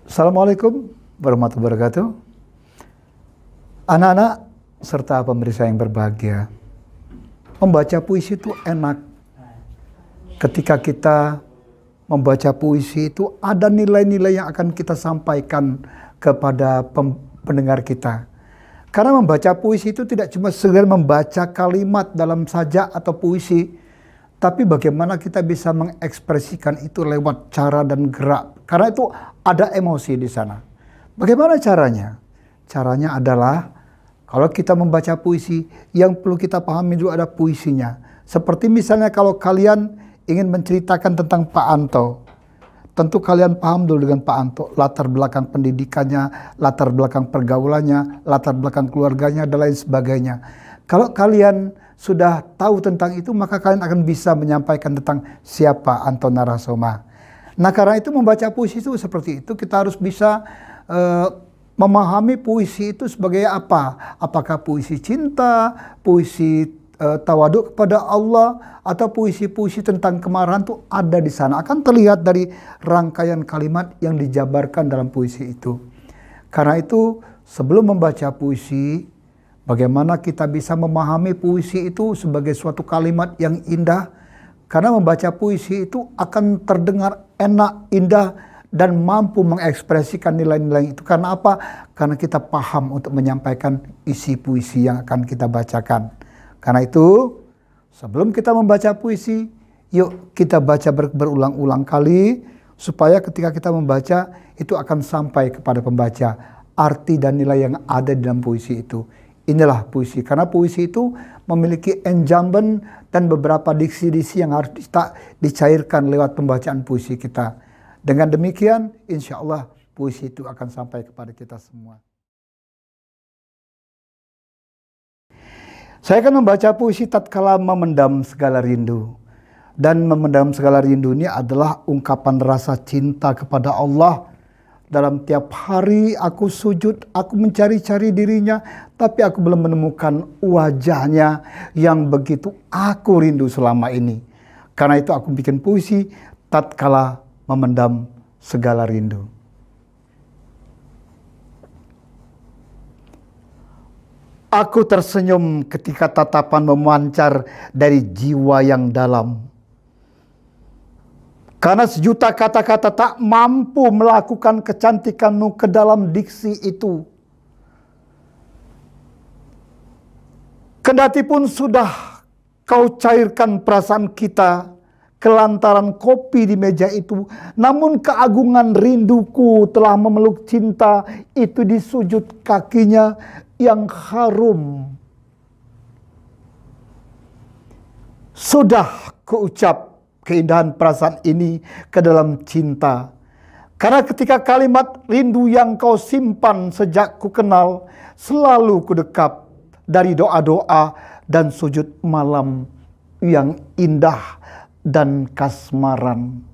Assalamualaikum warahmatullahi wabarakatuh. Anak-anak serta pemirsa yang berbahagia, membaca puisi itu enak. Ketika kita membaca puisi itu ada nilai-nilai yang akan kita sampaikan kepada pendengar kita. Karena membaca puisi itu tidak cuma sekedar membaca kalimat dalam sajak atau puisi, tapi bagaimana kita bisa mengekspresikan itu lewat cara dan gerak. Karena itu ada emosi di sana. Bagaimana caranya? Caranya adalah kalau kita membaca puisi, yang perlu kita pahami dulu ada puisinya. Seperti misalnya kalau kalian ingin menceritakan tentang Pak Anto, tentu kalian paham dulu dengan Pak Anto, latar belakang pendidikannya, latar belakang pergaulannya, latar belakang keluarganya, dan lain sebagainya. Kalau kalian sudah tahu tentang itu, maka kalian akan bisa menyampaikan tentang siapa Anto Narasoma. Nah, karena itu membaca puisi itu seperti itu, kita harus bisa memahami puisi itu sebagai apa. Apakah puisi cinta, puisi tawaduk kepada Allah, atau puisi-puisi tentang kemarahan itu ada di sana. Akan terlihat dari rangkaian kalimat yang dijabarkan dalam puisi itu. Karena itu, sebelum membaca puisi, bagaimana kita bisa memahami puisi itu sebagai suatu kalimat yang indah. Karena membaca puisi itu akan terdengar enak, indah, dan mampu mengekspresikan nilai-nilai itu. Karena apa? Karena kita paham untuk menyampaikan isi puisi yang akan kita bacakan. Karena itu, sebelum kita membaca puisi, yuk kita baca berulang-ulang kali, supaya ketika kita membaca, itu akan sampai kepada pembaca arti dan nilai yang ada di dalam puisi itu. Inilah puisi, karena puisi itu memiliki enjamben dan beberapa diksi-diksi yang harus dicairkan lewat pembacaan puisi kita. Dengan demikian, insya Allah puisi itu akan sampai kepada kita semua. Saya akan membaca puisi tatkala memendam segala rindu. Dan memendam segala rindu ini adalah ungkapan rasa cinta kepada Allah. Dalam tiap hari aku sujud, aku mencari-cari dirinya, tapi aku belum menemukan wajahnya yang begitu aku rindu selama ini. Karena itu aku bikin puisi tatkala memendam segala rindu. Aku tersenyum ketika tatapan memancar dari jiwa yang dalam. Karena sejuta kata-kata tak mampu melakukan kecantikanmu ke dalam diksi itu. Kendati pun sudah kau cairkan perasaan kita kelantaran kopi di meja itu, namun keagungan rinduku telah memeluk cinta itu di sujud kakinya yang harum. Sudah kuucap keindahan perasaan ini ke dalam cinta. Karena ketika kalimat rindu yang kau simpan sejak ku kenal, selalu ku dekap dari doa-doa dan sujud malam yang indah dan kasmaran.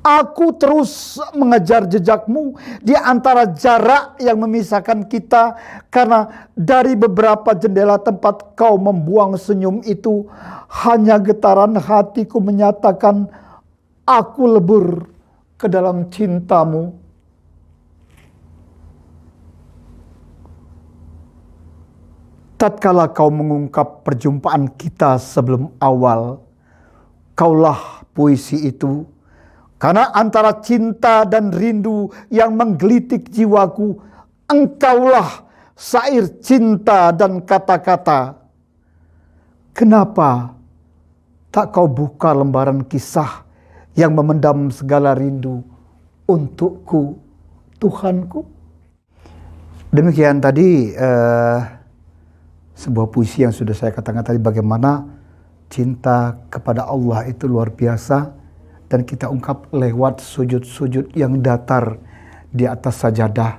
Aku terus mengejar jejakmu di antara jarak yang memisahkan kita, karena dari beberapa jendela tempat kau membuang senyum itu, hanya getaran hatiku menyatakan aku lebur ke dalam cintamu. Tatkala kau mengungkap perjumpaan kita sebelum awal, kaulah puisi itu. Karena antara cinta dan rindu yang menggelitik jiwaku, engkaulah syair cinta dan kata-kata. Kenapa tak kau buka lembaran kisah yang memendam segala rindu untukku, Tuhanku? Demikian tadi sebuah puisi yang sudah saya katakan tadi, bagaimana cinta kepada Allah itu luar biasa. Dan kita ungkap lewat sujud-sujud yang datar di atas sajadah.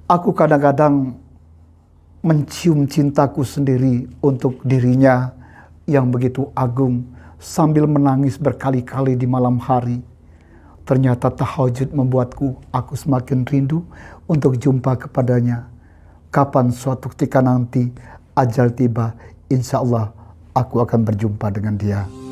Aku kadang-kadang mencium cintaku sendiri untuk dirinya yang begitu agung, sambil menangis berkali-kali di malam hari. Ternyata tahajud membuatku aku semakin rindu untuk jumpa kepadanya. Kapan suatu ketika nanti ajal tiba, insya Allah aku akan berjumpa dengan dia.